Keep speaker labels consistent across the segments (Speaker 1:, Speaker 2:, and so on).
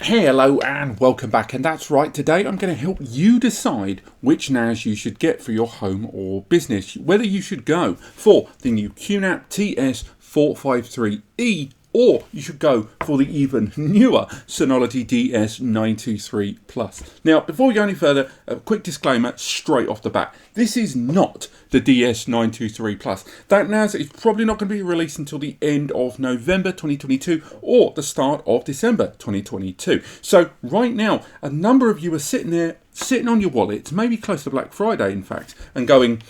Speaker 1: Hello and welcome back, and that's right, today I'm going to help you decide which NAS you should get for your home or business, whether you should go for the new QNAP TS-453E or you should go for the even newer Synology DS923 Plus. Now, before we go any further, a quick disclaimer straight off the bat. This is not the DS923 Plus. That NAS is probably not going to be released until the end of November 2022 or the start of December 2022. So right now, a number of you are sitting there, sitting on your wallets, maybe close to Black Friday in fact, and going,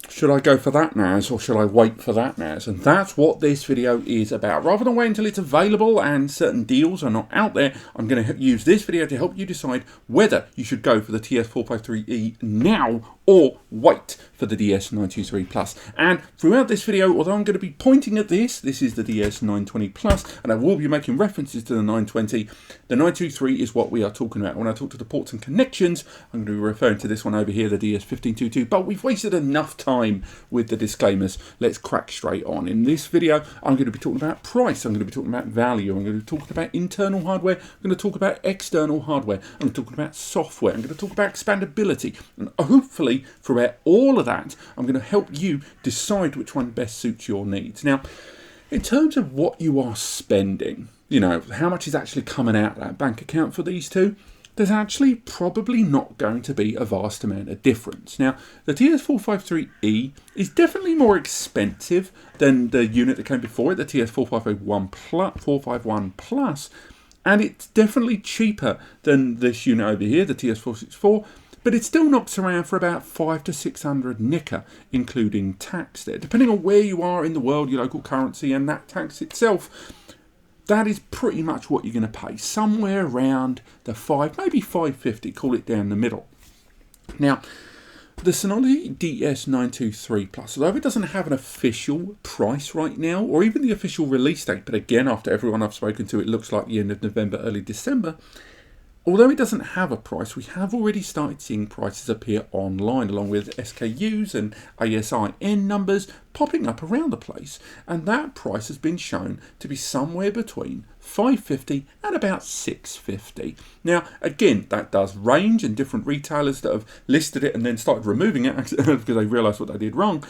Speaker 1: should I go for that NAS or should I wait for that NAS? And that's what this video is about. Rather than wait until it's available and certain deals are not out there, I'm going to use this video to help you decide whether you should go for the TS-453E now or wait for the DS923 Plus. And throughout this video, although I'm going to be pointing at this is the DS920 Plus, and I will be making references to the 920, the 923 is what we are talking about. When I talk to the ports and connections, I'm going to be referring to this one over here, the DS1522, but we've wasted enough time with the disclaimers. Let's crack straight on. In this video, I'm going to be talking about price, I'm going to be talking about value, I'm going to be talking about internal hardware, I'm going to talk about external hardware, I'm talking about software, I'm going to talk about expandability, and hopefully throughout all of that, I'm going to help you decide which one best suits your needs. Now, in terms of what you are spending, you know, how much is actually coming out of that bank account for these two, there's actually probably not going to be a vast amount of difference. Now, the TS-453E is definitely more expensive than the unit that came before it, the TS-451 Plus, and it's definitely cheaper than this unit over here, the TS-464, but it still knocks around for about 500 to 600 nicker, including tax there. Depending on where you are in the world, your local currency and that tax itself, that is pretty much what you're going to pay. Somewhere around the 5, maybe 550, call it down the middle. Now, the Synology DS923 Plus, although it doesn't have an official price right now, or even the official release date, but again, after everyone I've spoken to, it looks like the end of November, early December. Although it doesn't have a price, we have already started seeing prices appear online, along with SKUs and ASIN numbers popping up around the place. And that price has been shown to be somewhere between $550 and about $650. Now, again, that does range, and different retailers that have listed it and then started removing it because they realised what they did wrong,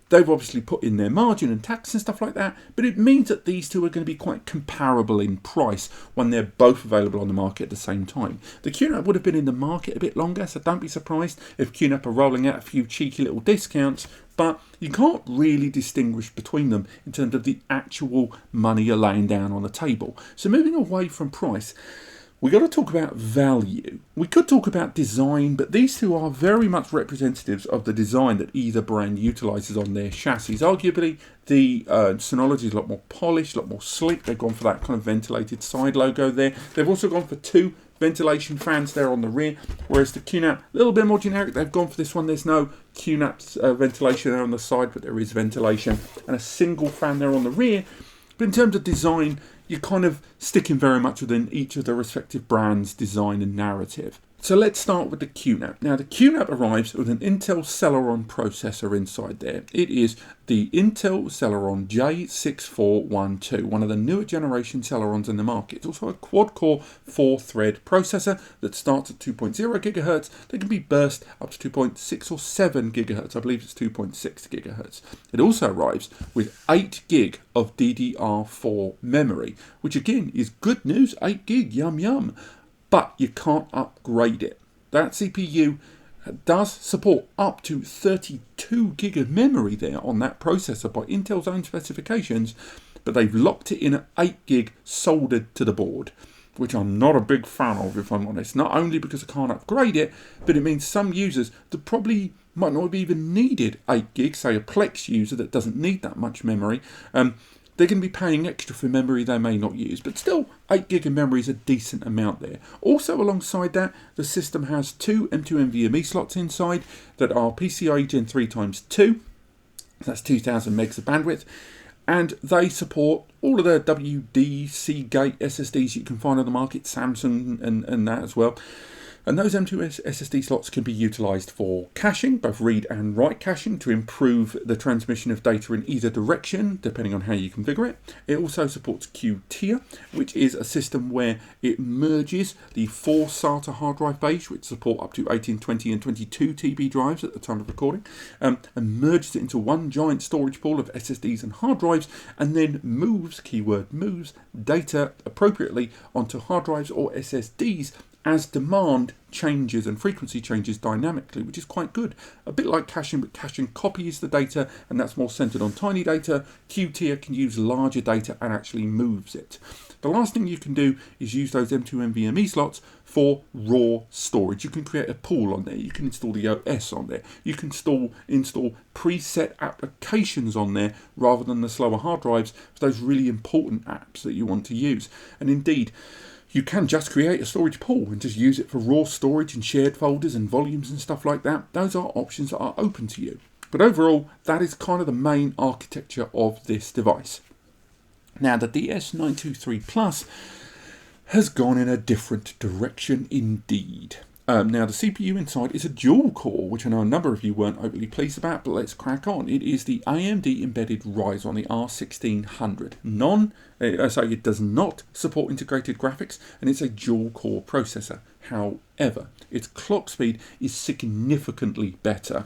Speaker 1: they've obviously put in their margin and tax and stuff like that, but it means that these two are going to be quite comparable in price when they're both available on the market at the same time. The QNAP would have been in the market a bit longer, so don't be surprised if QNAP are rolling out a few cheeky little discounts, but you can't really distinguish between them in terms of the actual money you're laying down on the table. So moving away from price, we've got to talk about value. We could talk about design, but these two are very much representatives of the design that either brand utilises on their chassis. Arguably, the Synology is a lot more polished, a lot more sleek. They've gone for that kind of ventilated side logo there. They've also gone for two ventilation fans there on the rear, whereas the QNAP, a little bit more generic. They've gone for this one. There's no QNAP ventilation there on the side, but there is ventilation and a single fan there on the rear. But in terms of design, you're kind of sticking very much within each of the respective brands' design and narrative. So let's start with the QNAP. Now, the QNAP arrives with an Intel Celeron processor inside there. It is the Intel Celeron J6412, one of the newer generation Celerons in the market. It's also a quad-core 4-thread processor that starts at 2.0 GHz. They can be burst up to 2.6 or 7 GHz. I believe it's 2.6 GHz. It also arrives with 8 gig of DDR4 memory, which again is good news. 8 gig, yum yum. But you can't upgrade it. That CPU does support up to 32 gig of memory there on that processor by Intel's own specifications, but they've locked it in at 8 gig soldered to the board, which I'm not a big fan of, if I'm honest. Not only because I can't upgrade it, but it means some users that probably might not have even needed 8 gig, say a Plex user that doesn't need that much memory, they're going to be paying extra for memory they may not use, but still 8 gig of memory is a decent amount there. Also alongside that, the system has two M2 NVMe slots inside that are PCIe Gen 3 x 2, that's 2000 megs of bandwidth, and they support all of the WDC gate SSDs you can find on the market, Samsung and that as well. And those M.2 SSD slots can be utilised for caching, both read and write caching, to improve the transmission of data in either direction, depending on how you configure it. It also supports QTIA, which is a system where it merges the 4 SATA hard drive bays, which support up to 18, 20 and 22 TB drives at the time of recording, and merges it into one giant storage pool of SSDs and hard drives, and then moves, keyword moves, data appropriately onto hard drives or SSDs as demand changes and frequency changes dynamically, which is quite good. A bit like caching, but caching copies the data, and that's more centered on tiny data. QTIA can use larger data and actually moves it. The last thing you can do is use those M2 NVMe slots for raw storage. You can create a pool on there. You can install the OS on there. You can install preset applications on there rather than the slower hard drives for those really important apps that you want to use. And indeed, you can just create a storage pool and just use it for raw storage and shared folders and volumes and stuff like that. Those are options that are open to you. But overall, that is kind of the main architecture of this device. Now, the DS923 Plus has gone in a different direction indeed. Now, the CPU inside is a dual core, which I know a number of you weren't overly pleased about, but let's crack on. It is the AMD embedded Ryzen, the R1600. It does not support integrated graphics, and it's a dual core processor. However, its clock speed is significantly better.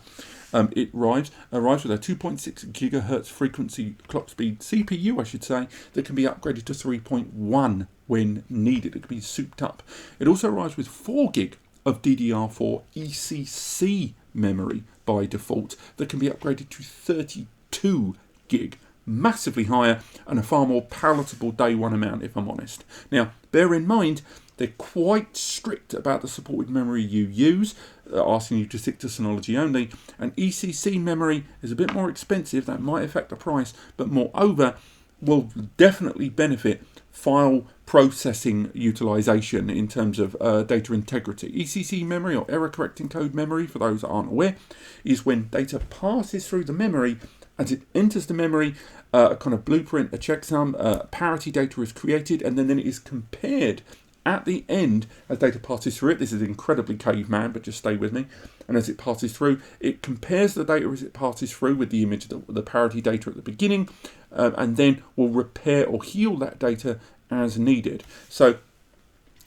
Speaker 1: It arrives with a 2.6 gigahertz frequency clock speed CPU, I should say, that can be upgraded to 3.1 when needed. It can be souped up. It also arrives with 4 gig of DDR4 ECC memory by default that can be upgraded to 32 gig, massively higher and a far more palatable day one amount, if I'm honest. Now, bear in mind, they're quite strict about the supported memory you use, asking you to stick to Synology only, and ECC memory is a bit more expensive. That might affect the price, but moreover, will definitely benefit file processing utilization in terms of data integrity. ECC memory, or error correcting code memory, for those that aren't aware, is when data passes through the memory. As it enters the memory, a kind of blueprint, a checksum, parity data is created, and then it is compared at the end as data passes through it. This is incredibly caveman, but just stay with me. And as it passes through, it compares the data as it passes through with the image, the parity data at the beginning, and then will repair or heal that data as needed. So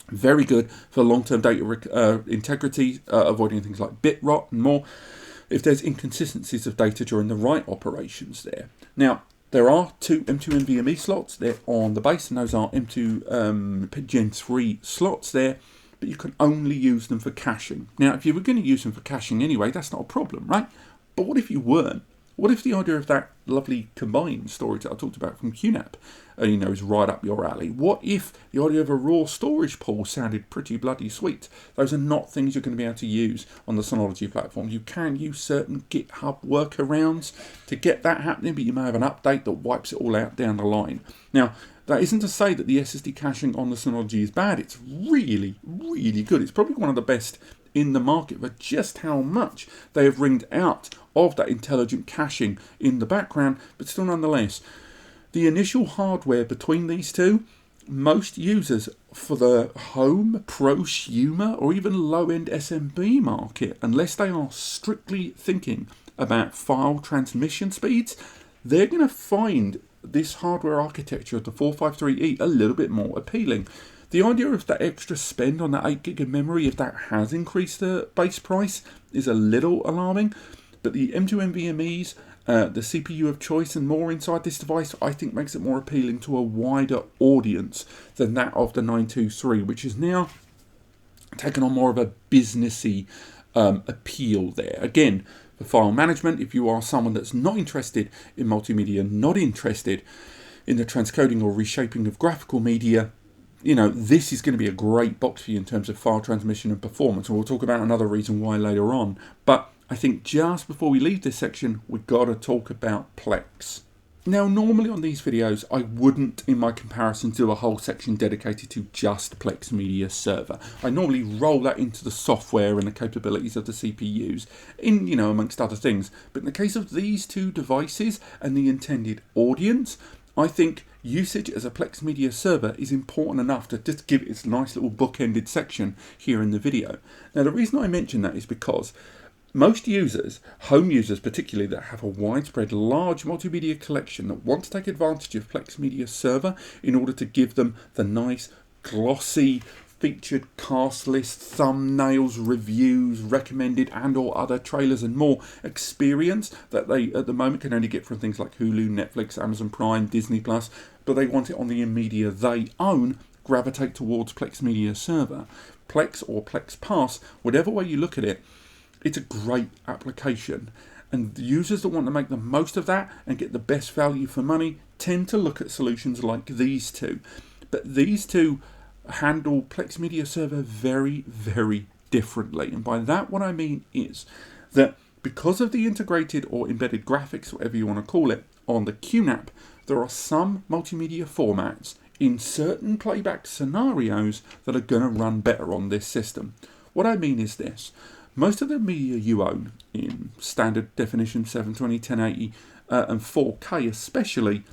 Speaker 1: very good for long-term data integrity, avoiding things like bit rot and more, if there's inconsistencies of data during the write operations there. Now, there are 2 M2 NVMe slots. They're on the base, and those are M2 Gen 3 slots there, but you can only use them for caching. Now, if you were going to use them for caching anyway, that's not a problem, right? But what if you weren't? What if the idea of that lovely combined storage that I talked about from QNAP, is right up your alley? What if the idea of a raw storage pool sounded pretty bloody sweet? Those are not things you're going to be able to use on the Synology platform. You can use certain GitHub workarounds to get that happening, but you may have an update that wipes it all out down the line. Now, that isn't to say that the SSD caching on the Synology is bad. It's really, really good. It's probably one of the best in the market for just how much they have wringed out of that intelligent caching in the background, but still nonetheless, the initial hardware between these two, most users for the home, prosumer, or even low-end SMB market, unless they are strictly thinking about file transmission speeds, they're going to find this hardware architecture of the 453E a little bit more appealing. The idea of that extra spend on that 8 gig of memory, if that has increased the base price, is a little alarming. But the M2 NVMe's, the CPU of choice and more inside this device, I think makes it more appealing to a wider audience than that of the 923, which is now taken on more of a businessy appeal there. Again, for file management, if you are someone that's not interested in multimedia, not interested in the transcoding or reshaping of graphical media, this is going to be a great box for you in terms of file transmission and performance. And we'll talk about another reason why later on. But I think just before we leave this section, we've got to talk about Plex. Now, normally on these videos, I wouldn't, in my comparison, do a whole section dedicated to just Plex Media Server. I normally roll that into the software and the capabilities of the CPUs, amongst other things. But in the case of these two devices and the intended audience, I think usage as a Plex Media server is important enough to just give it its nice little bookended section here in the video. Now, the reason I mention that is because most users, home users particularly, that have a widespread large multimedia collection that want to take advantage of Plex Media server in order to give them the nice glossy featured cast list, thumbnails, reviews, recommended and or other trailers and more experience that they at the moment can only get from things like Hulu, Netflix, Amazon Prime, Disney Plus, but they want it on the media they own, gravitate towards Plex Media server. Plex or Plex Pass, whatever way you look at it, it's a great application. And the users that want to make the most of that and get the best value for money tend to look at solutions like these two. But these two handle Plex Media server very, very differently. And by that, what I mean is that because of the integrated or embedded graphics, whatever you want to call it, on the QNAP, there are some multimedia formats in certain playback scenarios that are going to run better on this system. What I mean is this. Most of the media you own in standard definition 720, 1080 and 4K especially,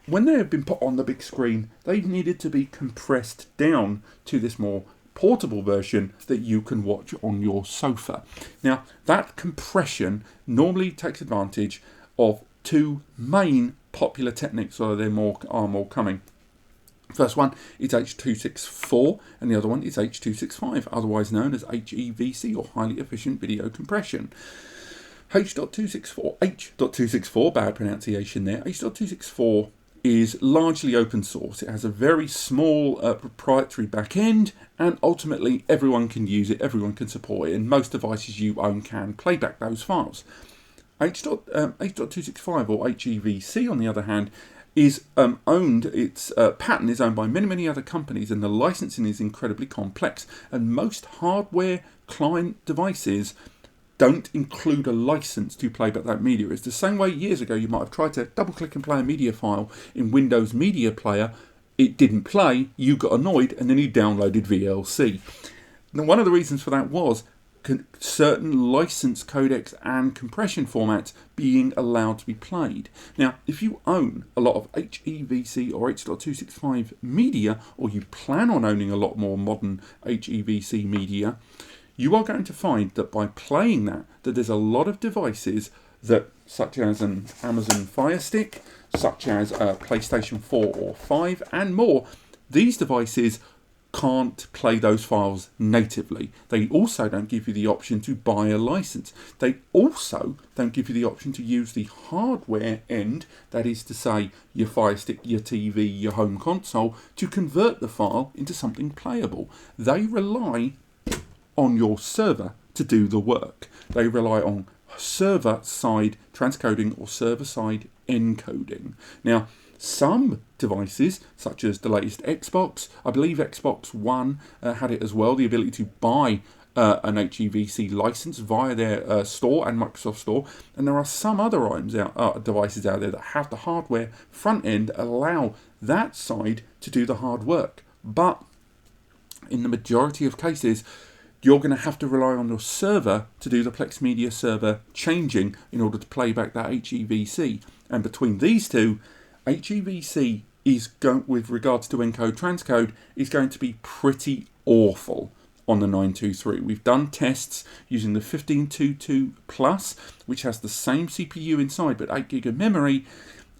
Speaker 1: when they have been put on the big screen, they've needed to be compressed down to this more portable version that you can watch on your sofa. Now, that compression normally takes advantage of two main popular techniques, although there are more coming. First one is H.264 and the other one is H.265, otherwise known as HEVC or highly efficient video compression. H.264, bad pronunciation there, H.264 is largely open source. It has a very small proprietary back end, and ultimately everyone can use it, everyone can support it, and most devices you own can playback those files. H.265 or HEVC, on the other hand, is its patent is owned by many other companies, and the licensing is incredibly complex, and most hardware client devices don't include a license to play back that media. It's the same way years ago you might have tried to double click and play a media file in Windows Media Player, it didn't play, you got annoyed, and then you downloaded VLC. Now, one of the reasons for that was certain license codecs and compression formats being allowed to be played. Now, if you own a lot of HEVC or H.265 media, or you plan on owning a lot more modern HEVC media, you are going to find that by playing that there's a lot of devices that, such as an Amazon Fire Stick, such as a PlayStation 4 or 5 and more, these devices can't play those files natively. They also don't give you the option to buy a license. They also don't give you the option to use the hardware end, that is to say your Fire Stick, your TV, your home console, to convert the file into something playable. They rely on your server to do the work. They rely on server-side transcoding or server-side encoding. Now, some devices, such as the latest Xbox, I believe Xbox One had it as well, the ability to buy an HEVC license via their store and Microsoft Store, and there are some other devices out there that have the hardware front end allow that side to do the hard work. But in the majority of cases, you're going to have to rely on your server to do the Plex Media server changing in order to play back that HEVC. And between these two, HEVC is going, with regards to encode transcode, is going to be pretty awful on the 923. We've done tests using the 1522 Plus, which has the same CPU inside but 8 gig of memory,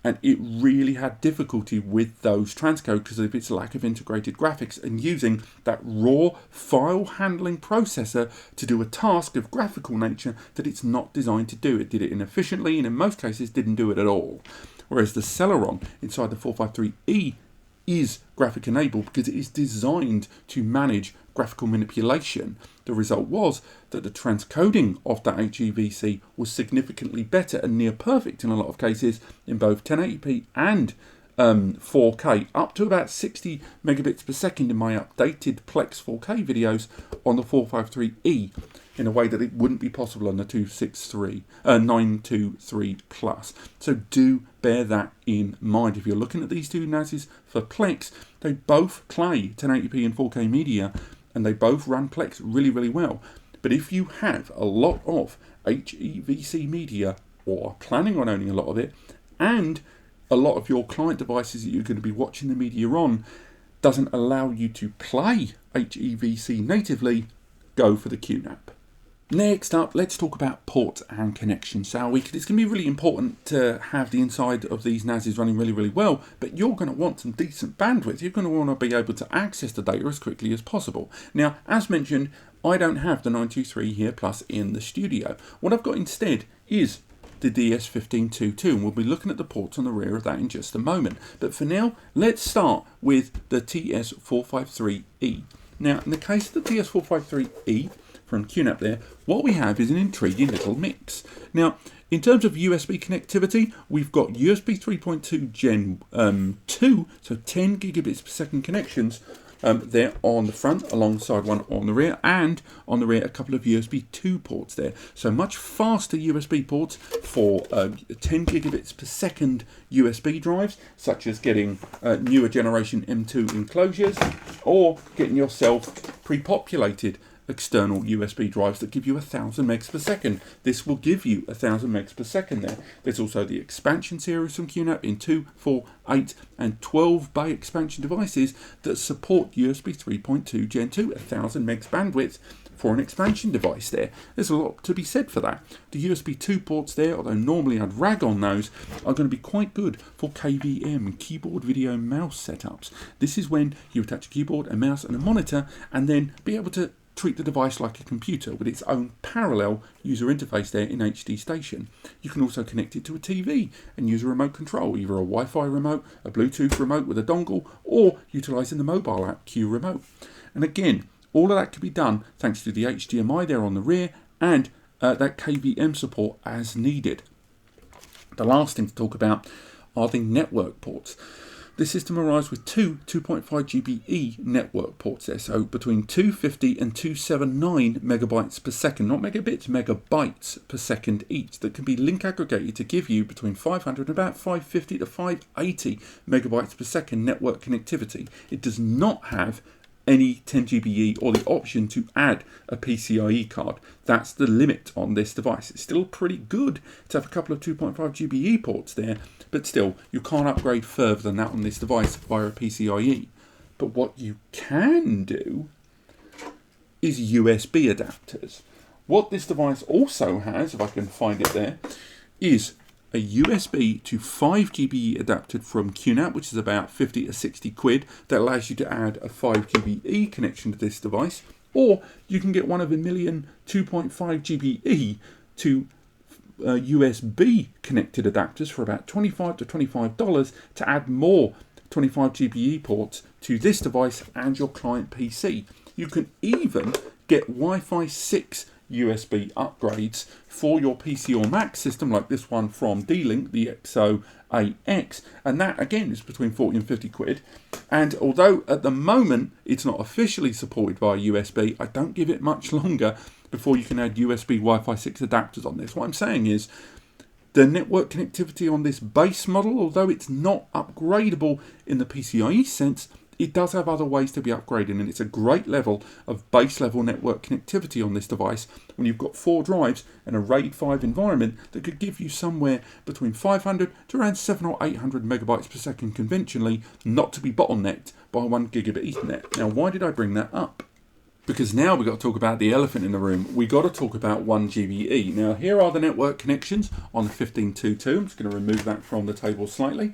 Speaker 1: and it really had difficulty with those transcode because of its lack of integrated graphics and using that raw file handling processor to do a task of graphical nature that it's not designed to do. It did it inefficiently and in most cases didn't do it at all. Whereas the Celeron inside the 453E is graphic enabled because it is designed to manage graphical manipulation. The result was that the transcoding of that HEVC was significantly better and near perfect in a lot of cases in both 1080p and 4K, up to about 60 megabits per second in my updated Plex 4K videos on the 453E, in a way that it wouldn't be possible on the 923 Plus. So do bear that in mind. If you're looking at these two NASs for Plex, they both play 1080p and 4K media, and they both run Plex really well. But if you have a lot of HEVC media, or are planning on owning a lot of it, and a lot of your client devices that you're going to be watching the media on doesn't allow you to play HEVC natively, go for the QNAP. Next up, let's talk about ports and connections, shall we? Because it's going to be really important to have the inside of these NASs running really, really well, but you're going to want some decent bandwidth. You're going to want to be able to access the data as quickly as possible. Now, as mentioned, I don't have the 923 here plus in the studio. What I've got instead is the DS923, and we'll be looking at the ports on the rear of that in just a moment. But for now, let's start with the TS-453E. Now, in the case of the TS-453E, from QNAP there, what we have is an intriguing little mix. Now, in terms of USB connectivity, we've got USB 3.2 Gen 2, so 10 gigabits per second connections there on the front, alongside one on the rear, and on the rear a couple of USB 2 ports there. So much faster USB ports for 10 gigabits per second USB drives, such as getting newer generation M2 enclosures, or getting yourself pre-populated external USB drives that give you 1000 megs per second. This will give you 1000 megs per second there. There's also the expansion series from QNAP in 2, 4, 8 and 12 bay expansion devices that support USB 3.2 Gen 2, 1000 megs bandwidth for an expansion device there. There's a lot to be said for that. The USB 2 ports there, although normally I'd rag on those, are going to be quite good for KVM, keyboard, video, mouse setups. This is when you attach a keyboard, a mouse and a monitor, and then be able to treat the device like a computer with its own parallel user interface there in HD Station. You can also connect it to a TV and use a remote control, either a Wi-Fi remote, a Bluetooth remote with a dongle, or utilising the mobile app Q Remote. And again, all of that can be done thanks to the HDMI there on the rear and that KVM support as needed. The last thing to talk about are the network ports. The system arrives with two 2.5 GBE network ports there, so between 250 and 279 megabytes per second, not megabits, megabytes per second each, that can be link aggregated to give you between 500 and about 550 to 580 megabytes per second network connectivity. It does not have any 10 GBE or the option to add a PCIe card. That's the limit on this device. It's still pretty good to have a couple of 2.5 GBE ports there, but still, you can't upgrade further than that on this device via a PCIe. But what you can do is USB adapters. What this device also has, if I can find it there, is a USB to 5 GBE adapter from QNAP, which is about 50 to 60 quid, that allows you to add a 5 GBE connection to this device, or you can get one of a million 2.5 GBE to USB connected adapters for about $25 to $25 to add more 25 GBE ports to this device and your client PC. You can even get Wi-Fi 6 USB upgrades for your PC or Mac system, like this one from D-Link, the XO-AX, and that again is between 40 and 50 quid. And although at the moment it's not officially supported via USB, I don't give it much longer before you can add USB Wi-Fi 6 adapters on this. What I'm saying is the network connectivity on this base model, although it's not upgradable in the PCIe sense, it does have other ways to be upgraded, and it's a great level of base level network connectivity on this device when you've got 4 drives and a RAID 5 environment that could give you somewhere between 500 to around 700 or 800 megabytes per second conventionally, not to be bottlenecked by 1 gigabit Ethernet. Now, why did I bring that up? Because now we've got to talk about the elephant in the room. We've got to talk about 1 GBE. Now, here are the network connections on the 1522. I'm just going to remove that from the table slightly.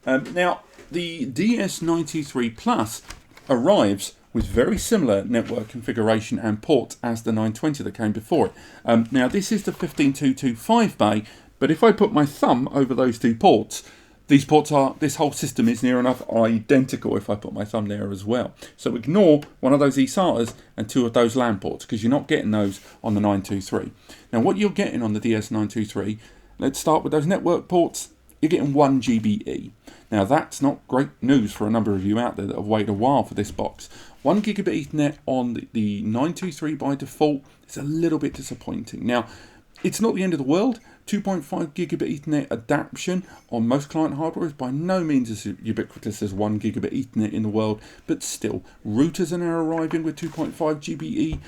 Speaker 1: Now, the DS923 Plus arrives with very similar network configuration and ports as the 920 that came before it. Now, this is the 1522 5-bay, but if I put my thumb over those 2 ports, this whole system is near enough identical if I put my thumb there as well. So ignore one of those eSATAs and 2 of those LAN ports, because you're not getting those on the 923. Now, what you're getting on the DS923, let's start with those network ports. You're getting 1 GBE. Now, that's not great news for a number of you out there that have waited a while for this box. 1 gigabit Ethernet on the 923 by default is a little bit disappointing. Now, it's not the end of the world. 2.5 gigabit Ethernet adaptation on most client hardware is by no means as ubiquitous as 1 gigabit Ethernet in the world, but still, routers are now arriving with 2.5 GBE,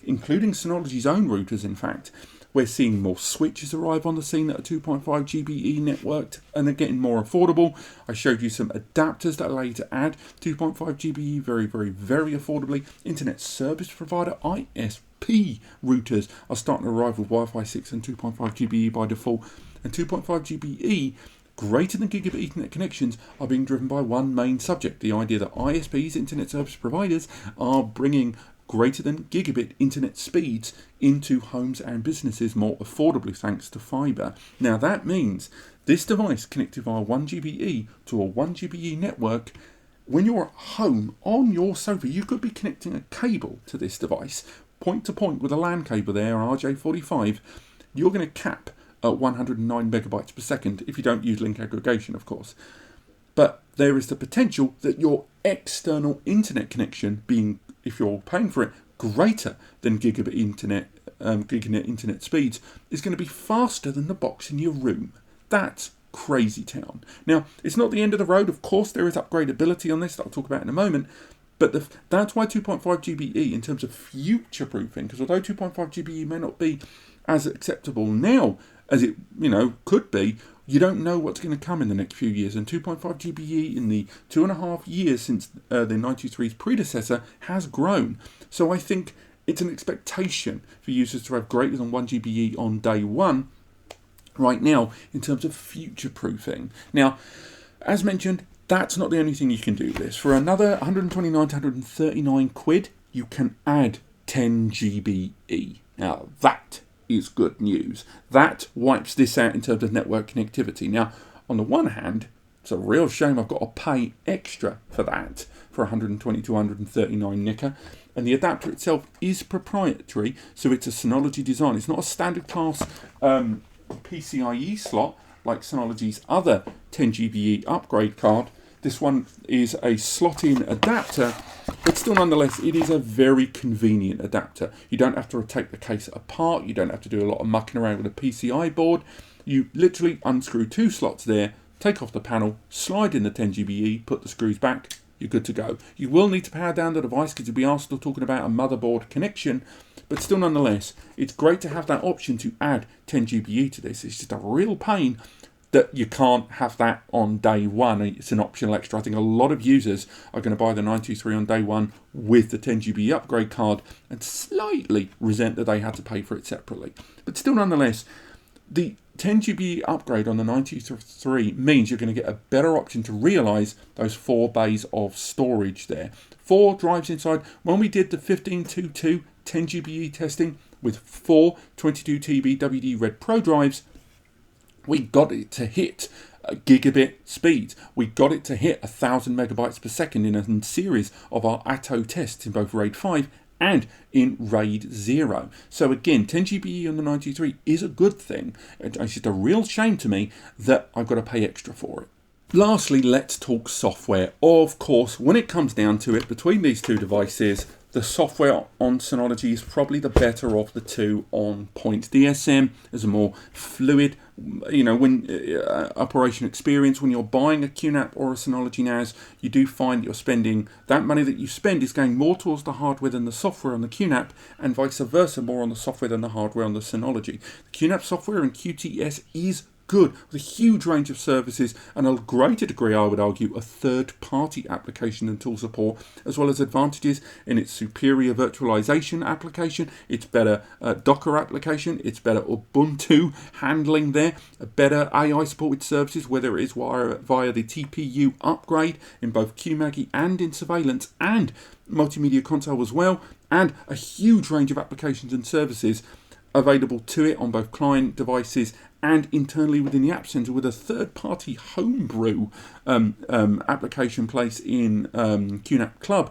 Speaker 1: including Synology's own routers, in fact, We're seeing more switches arrive on the scene that are 2.5 GBE networked and are getting more affordable. I showed you some adapters that allow you to add 2.5 GBE very, very, very affordably. Internet service provider ISP routers are starting to arrive with Wi-Fi 6 and 2.5 GBE by default. And 2.5 GBE greater than gigabit Ethernet connections are being driven by one main subject, the idea that ISPs, internet service providers, are bringing greater than gigabit internet speeds into homes and businesses more affordably thanks to fibre. Now that means this device connected via 1 GBE to a 1 GBE network, when you're at home on your sofa, you could be connecting a cable to this device, point to point with a LAN cable there, RJ45. You're going to cap at 109 megabytes per second if you don't use link aggregation, of course. But there is the potential that your external internet connection being, if you're paying for it, greater than gigabit internet speeds is going to be faster than the box in your room. That's crazy town. Now, it's not the end of the road. Of course, there is upgradability on this that I'll talk about in a moment. But that's why 2.5 GBE in terms of future-proofing, because although 2.5 GBE may not be as acceptable now as it could be, you don't know what's going to come in the next few years. And 2.5 GBE in the 2.5 years since the 923's predecessor has grown. So I think it's an expectation for users to have greater than 1 GBE on day one right now in terms of future-proofing. Now, as mentioned, that's not the only thing you can do with this. For another 129 to 139 quid, you can add 10 GBE. Now, that is good news. That wipes this out in terms of network connectivity. Now, on the one hand, it's a real shame I've got to pay extra for that, for 120 to 139 nicker. And the adapter itself is proprietary, so it's a Synology design. It's not a standard class PCIe slot like Synology's other 10 GBE upgrade card. This one is a slot-in adapter, but still nonetheless, it is a very convenient adapter. You don't have to take the case apart. You don't have to do a lot of mucking around with a PCI board. You literally unscrew two slots there, take off the panel, slide in the 10 GBE, put the screws back, you're good to go. You will need to power down the device because we are still talking about a motherboard connection, but still nonetheless, it's great to have that option to add 10 GBE to this. It's just a real pain that you can't have that on day one. It's an optional extra. I think a lot of users are going to buy the 923 on day one with the 10 GB upgrade card and slightly resent that they had to pay for it separately. But still nonetheless, the 10 GB upgrade on the 923 means you're going to get a better option to realise those 4 bays of storage there. 4 drives inside. When we did the 1522 10 GBE testing with 4 22 TB WD Red Pro drives, we got it to hit gigabit speeds. We got it to hit 1,000 megabytes per second in a series of our ATO tests in both RAID 5 and in RAID 0. So again, 10 GBE on the 93 is a good thing. It's just a real shame to me that I've got to pay extra for it. Lastly, let's talk software. Of course, when it comes down to it, between these two devices, the software on Synology is probably the better of the two on points. DSM is a more fluid, operation experience. When you're buying a QNAP or a Synology NAS, you do find you're spending, that money that you spend is going more towards the hardware than the software on the QNAP, and vice versa, more on the software than the hardware on the Synology. The QNAP software in QTS is good, with a huge range of services and a greater degree, I would argue, of third-party application and tool support, as well as advantages in its superior virtualization application, its better Docker application, its better Ubuntu handling there, a better AI-supported services, whether it is via the TPU upgrade in both QMAGI and in surveillance, and multimedia console as well, and a huge range of applications and services available to it on both client devices and internally within the App Center, with a third-party homebrew application place in QNAP Club.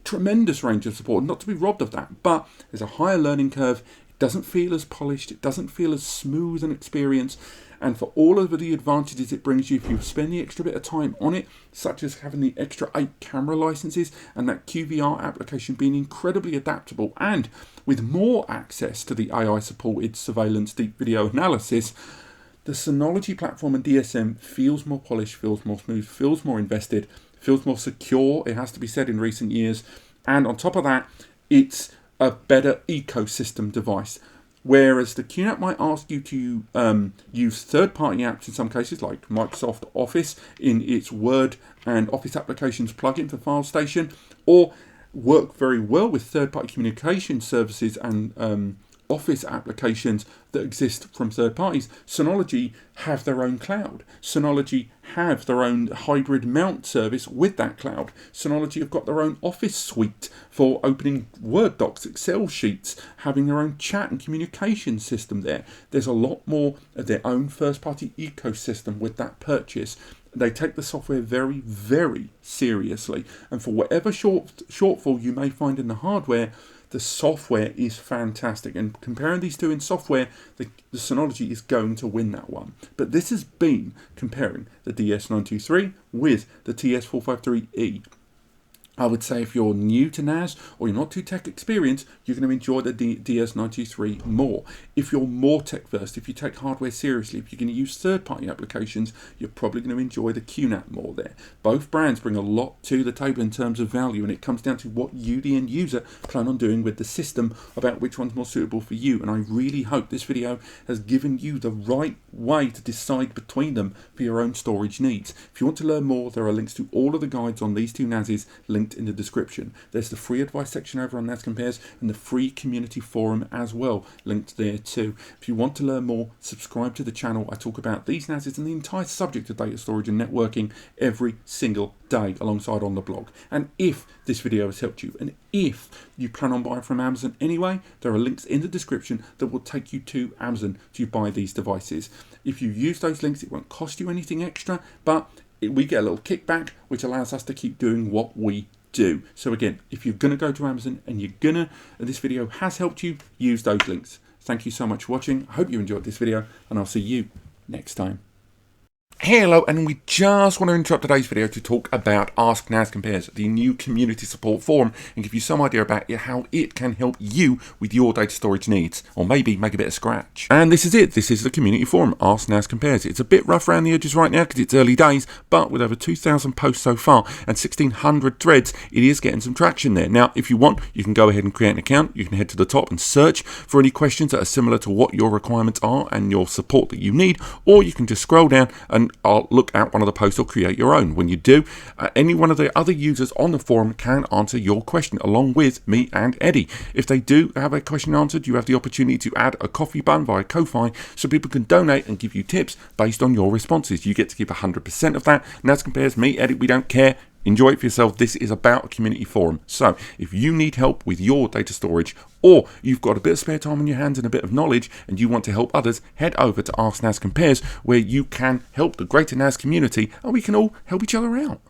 Speaker 1: Tremendous range of support, not to be robbed of that, but there's a higher learning curve. It doesn't feel as polished, it doesn't feel as smooth an experience, and for all of the advantages it brings you if you spend the extra bit of time on it, such as having the extra 8 camera licenses and that QVR application being incredibly adaptable, and with more access to the AI-supported surveillance deep video analysis, the Synology platform and DSM feels more polished, feels more smooth, feels more invested, feels more secure, it has to be said, in recent years. And on top of that, it's a better ecosystem device. Whereas the QNAP might ask you to use third-party apps in some cases, like Microsoft Office in its Word and Office Applications plugin for FileStation, or work very well with third-party communication services and Office applications that exist from third parties. Synology have their own cloud. Synology have their own hybrid mount service with that cloud. Synology have got their own Office suite for opening Word docs, Excel sheets, having their own chat and communication system there. There's a lot more of their own first-party ecosystem with that purchase. They take the software very, very seriously. And for whatever shortfall you may find in the hardware, the software is fantastic. And comparing these two in software, the Synology is going to win that one. But this has been comparing the DS923 with the TS-453E. I would say if you're new to NAS or you're not too tech experienced, you're going to enjoy the DS923 more. If you're more tech versed, if you take hardware seriously, if you're going to use third-party applications, you're probably going to enjoy the QNAP more there. Both brands bring a lot to the table in terms of value, and it comes down to what you, the end user, plan on doing with the system about which one's more suitable for you. And I really hope this video has given you the right way to decide between them for your own storage needs. If you want to learn more, there are links to all of the guides on these two NASs linked in the description. There's the free advice section over on NAS Compares and the free community forum as well, linked there too. If you want to learn more, subscribe to the channel. I talk about these NASs and the entire subject of data storage and networking every single day alongside on the blog. And if this video has helped you, and if you plan on buying from Amazon anyway, there are links in the description that will take you to Amazon to buy these devices. If you use those links, it won't cost you anything extra, but we get a little kickback, which allows us to keep doing what we do. So again, if you're going to go to Amazon and this video has helped you, use those links. Thank you so much for watching. I hope you enjoyed this video, and I'll see you next time. Hello, and we just want to interrupt today's video to talk about Ask NAS Compares, the new community support forum, and give you some idea about how it can help you with your data storage needs, or maybe make a bit of scratch. And this is it. This is the community forum, Ask NAS Compares. It's a bit rough around the edges right now because it's early days, but with over 2,000 posts so far and 1,600 threads, it is getting some traction there. Now, if you want, you can go ahead and create an account. You can head to the top and search for any questions that are similar to what your requirements are and your support that you need, or you can just scroll down and I'll look at one of the posts or create your own. When you do, any one of the other users on the forum can answer your question along with me and Eddie. If they do have a question answered, you have the opportunity to add a coffee button via Ko-Fi so people can donate and give you tips based on your responses. You get to give 100% of that. NAS Compares, me, Eddie, we don't care. Enjoy it for yourself. This is about a community forum. So if you need help with your data storage, or you've got a bit of spare time on your hands and a bit of knowledge and you want to help others, head over to Ask NAS Compares, where you can help the greater NAS community and we can all help each other out.